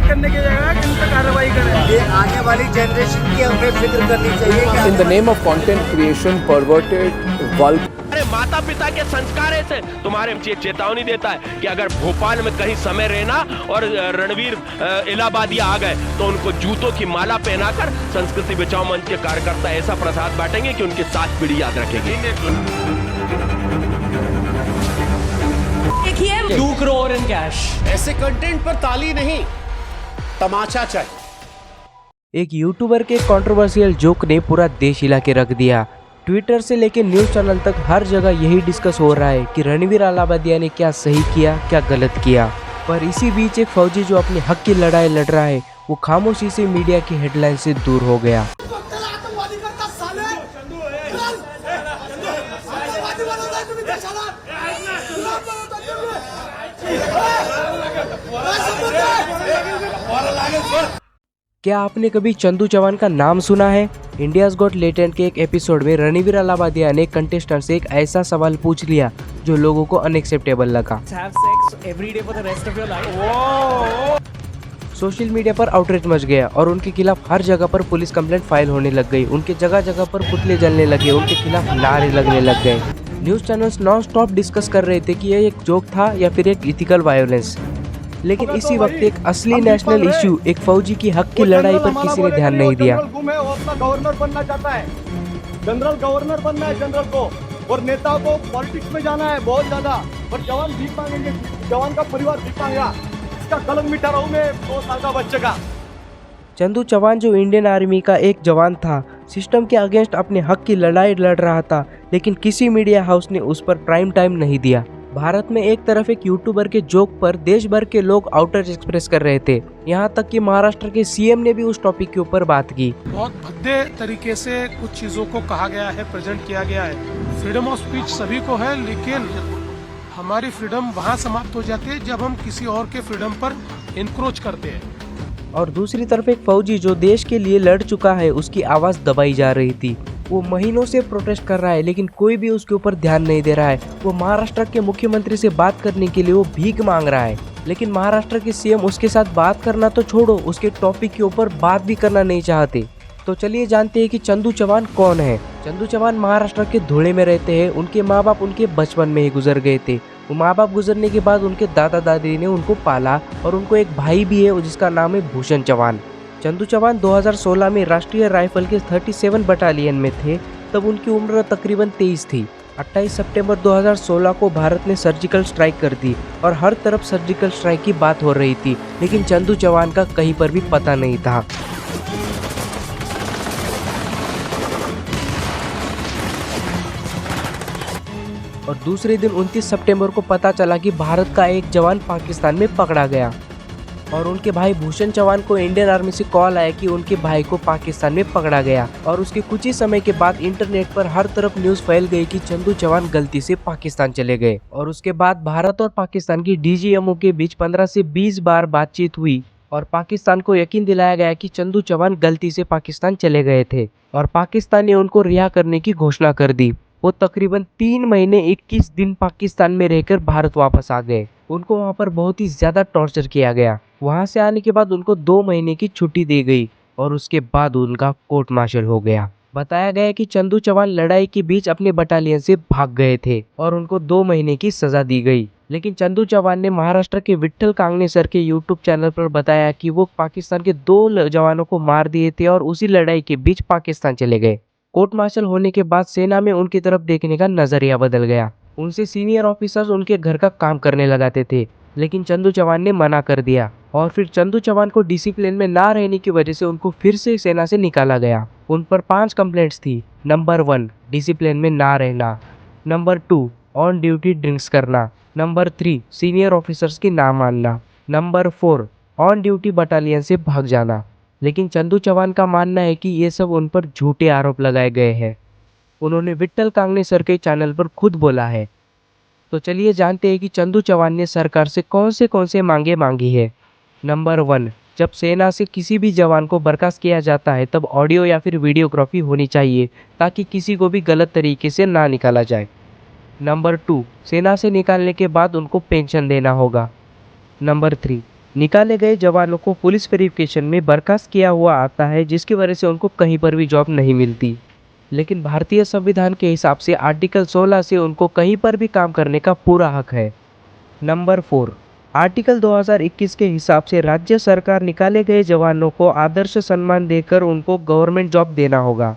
करने की जगह इन पर कार्रवाई करें। ये आने वाली जनरेशन की हमें फिक्र करनी चाहिए। In the name of content creation, perverted, vulgar. अरे माता पिता के संस्कार ऐसे तुम्हारे चेतावनी देता है कि अगर भोपाल में कहीं समय रहना और रणवीर इलाहाबादिया आ गए तो उनको जूतों की माला पहनाकर संस्कृति बचाओ मंच के कार्यकर्ता ऐसा प्रसाद बांटेंगे कि उनकी 7 पीढ़ी याद रखेगी। देखिए 2 crore in cash। ऐसे कंटेंट पर ताली नहीं, तमाचा चाहिए। एक यूट्यूबर के कंट्रोवर्शियल जोक ने पूरा देश हिला के रख दिया। ट्विटर से लेकर न्यूज़ चैनल तक हर जगह यही डिस्कस हो रहा है कि रणवीर इलाहाबादिया ने क्या सही किया, क्या गलत किया। पर इसी बीच एक फौजी जो अपने हक की लड़ाई लड़ रहा है वो खामोशी से मीडिया की हेडलाइन से दूर हो गया। क्या आपने कभी चंदू चौहान का नाम सुना है? इंडियाज गॉट टैलेंट के एक एपिसोड में रणवीर इलाहाबादिया ने कंटेस्टेंट से एक ऐसा सवाल पूछ लिया जो लोगों को अनएक्सेप्टेबल लगा। सोशल मीडिया पर आउटरीच मच गया और उनके खिलाफ हर जगह पर पुलिस कंप्लेंट फाइल होने लग गई। उनके जगह जगह पर पुतले जलने लगे, उनके खिलाफ नारे लगने लग गए। News channels non stop discuss कर रहे थे कि यह एक जोक था या फिर एक इथिकल वायोलेंस। लेकिन इसी वक्त एक असली नेशनल इश्यू, एक फौजी की हक की लड़ाई पर किसी ने ध्यान नहीं दिया। गवर्नर बनना चाहता है, जनरल गवर्नर बनना है जनरल को, और नेताओं को पॉलिटिक्स में जाना है बहुत ज्यादा, पर जवान भीख मांगेंगे, जवान का परिवार भीख मांगेगा। इसका कलंक मिटा रहा हूँ मैं 2 साल का बच्चे का। चंदू चौहान जो इंडियन आर्मी का एक जवान था, सिस्टम के अगेंस्ट अपने हक की लड़ाई लड़ रहा था, लेकिन किसी मीडिया हाउस ने उस पर प्राइम टाइम नहीं दिया। भारत में एक तरफ एक यूट्यूबर के जोक पर देश भर के लोग आउटरीच एक्सप्रेस कर रहे थे, यहाँ तक कि महाराष्ट्र के सीएम ने भी उस टॉपिक के ऊपर बात की। बहुत भद्दे तरीके से कुछ चीजों को कहा गया है, प्रेजेंट किया गया है। फ्रीडम ऑफ स्पीच सभी को है, लेकिन हमारी फ्रीडम वहाँ समाप्त हो जाती है जब हम किसी और के फ्रीडम पर इंक्रोच करते हैं। और दूसरी तरफ एक फौजी जो देश के लिए लड़ चुका है, उसकी आवाज दबाई जा रही थी। वो महीनों से प्रोटेस्ट कर रहा है लेकिन कोई भी उसके ऊपर ध्यान नहीं दे रहा है। वो महाराष्ट्र के मुख्यमंत्री से बात करने के लिए वो भीख मांग रहा है, लेकिन महाराष्ट्र के सीएम उसके साथ बात करना तो छोड़ो, उसके टॉपिक के ऊपर बात भी करना नहीं चाहते। तो चलिए जानते हैं कि चंदू चौहान कौन है। चंदू चौहान महाराष्ट्र के धुले में रहते हैं। उनके माँ बाप उनके बचपन में ही गुजर गए थे। वो माँ बाप गुजरने के बाद उनके दादा दादी ने उनको पाला और उनको एक भाई भी है जिसका नाम है भूषण चौहान। चंदू चौहान 2016 में राष्ट्रीय राइफल के 37 बटालियन में थे, तब उनकी उम्र तकरीबन 23 थी। 28 सितंबर 2016 को भारत ने सर्जिकल स्ट्राइक कर दी और हर तरफ सर्जिकल स्ट्राइक की बात हो रही थी, लेकिन चंदू चौहान का कहीं पर भी पता नहीं था। और दूसरे दिन 29 सितंबर को पता चला कि भारत का एक जवान पाकिस्तान में पकड़ा गया और उनके भाई भूषण चौहान को इंडियन आर्मी से कॉल आया कि उनके भाई को पाकिस्तान में पकड़ा गया। और उसके कुछ ही समय के बाद इंटरनेट पर हर तरफ न्यूज़ फैल गई कि चंदू चौहान गलती से पाकिस्तान चले गए। और उसके बाद भारत और पाकिस्तान की डीजीएमओ के बीच 15 से 20 बार बातचीत हुई और पाकिस्तान को यकीन दिलाया गया कि चंदू चौहान गलती से पाकिस्तान चले गए थे और पाकिस्तान ने उनको रिहा करने की घोषणा कर दी। वो तकरीबन 3 महीने 21 दिन पाकिस्तान में रहकर भारत वापस आ गए। उनको वहाँ पर बहुत ही ज़्यादा टॉर्चर किया गया। वहाँ से आने के बाद उनको 2 महीने की छुट्टी दी गई और उसके बाद उनका कोर्ट मार्शल हो गया। बताया गया कि चंदू चौहान लड़ाई के बीच अपने बटालियन से भाग गए थे और उनको 2 महीने की सजा दी गई। लेकिन चंदू चौहान ने महाराष्ट्र के विट्ठल कांगणे सर के यूट्यूब चैनल पर बताया कि वो पाकिस्तान के 2 जवानों को मार दिए थे और उसी लड़ाई के बीच पाकिस्तान चले गए। कोर्ट मार्शल होने के बाद सेना में उनकी तरफ देखने का नजरिया बदल गया। उनसे सीनियर ऑफिसर्स उनके घर का काम करने लगाते थे, लेकिन चंदू चौहान ने मना कर दिया। और फिर चंदू चौहान को डिसिप्लिन में ना रहने की वजह से उनको फिर से सेना से निकाला गया। उन पर 5 कंप्लेंट्स थी। नंबर 1 डिसिप्लिन में ना रहना, नंबर 2 ऑन ड्यूटी ड्रिंक्स करना, नंबर 3 सीनियर ऑफिसर्स की ना मानना, नंबर 4 ऑन ड्यूटी बटालियन से भाग जाना। लेकिन चंदू चौहान का मानना है कि ये सब उन पर झूठे आरोप लगाए गए हैं। उन्होंने विट्ठल कांगणे सर के चैनल पर खुद बोला है। तो चलिए जानते हैं कि चंदू चौहान ने सरकार से कौन से मांगे मांगी है। नंबर 1, जब सेना से किसी भी जवान को बर्खास्त किया जाता है तब ऑडियो या फिर वीडियोग्राफी होनी चाहिए ताकि किसी को भी गलत तरीके से ना निकाला जाए। नंबर 2, सेना से निकालने के बाद उनको पेंशन देना होगा। नंबर 3, निकाले गए जवानों को पुलिस वेरिफिकेशन में बर्खास्त किया हुआ आता है, जिसकी वजह से उनको कहीं पर भी जॉब नहीं मिलती। लेकिन भारतीय संविधान के हिसाब से आर्टिकल 16 से उनको कहीं पर भी काम करने का पूरा हक है। नंबर 4, आर्टिकल 2021 के हिसाब से राज्य सरकार निकाले गए जवानों को आदर्श सम्मान देकर उनको गवर्नमेंट जॉब देना होगा।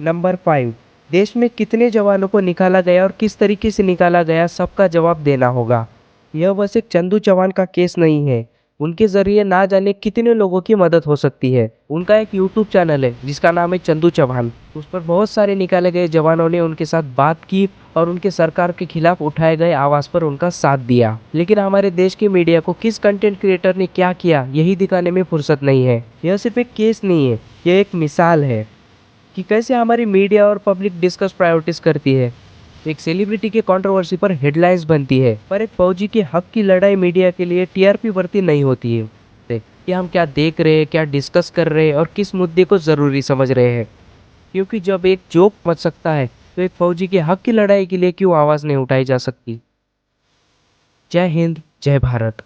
नंबर 5, देश में कितने जवानों को निकाला गया और किस तरीके से निकाला गया, सबका जवाब देना होगा। यह बस एक चंदू चौहान का केस नहीं है, उनके ज़रिए ना जाने कितने लोगों की मदद हो सकती है। उनका एक यूट्यूब चैनल है जिसका नाम है चंदू चौहान। उस पर बहुत सारे निकाले गए जवानों ने उनके साथ बात की और उनके सरकार के खिलाफ उठाए गए आवाज़ पर उनका साथ दिया। लेकिन हमारे देश की मीडिया को किस कंटेंट क्रिएटर ने क्या किया, यही दिखाने में फुर्सत नहीं है। यह सिर्फ एक केस नहीं है, यह एक मिसाल है कि कैसे हमारी मीडिया और पब्लिक डिस्कस प्रायोरिटीज करती है। एक सेलिब्रिटी के कंट्रोवर्सी पर हेडलाइंस बनती है, पर एक फौजी के हक की लड़ाई मीडिया के लिए टीआरपी बढ़ती नहीं होती है कि हम क्या देख रहे हैं, क्या डिस्कस कर रहे हैं और किस मुद्दे को ज़रूरी समझ रहे हैं। क्योंकि जब एक जोक मच सकता है तो एक फौजी के हक की लड़ाई के लिए क्यों आवाज़ नहीं उठाई जा सकती। जय हिंद, जय भारत।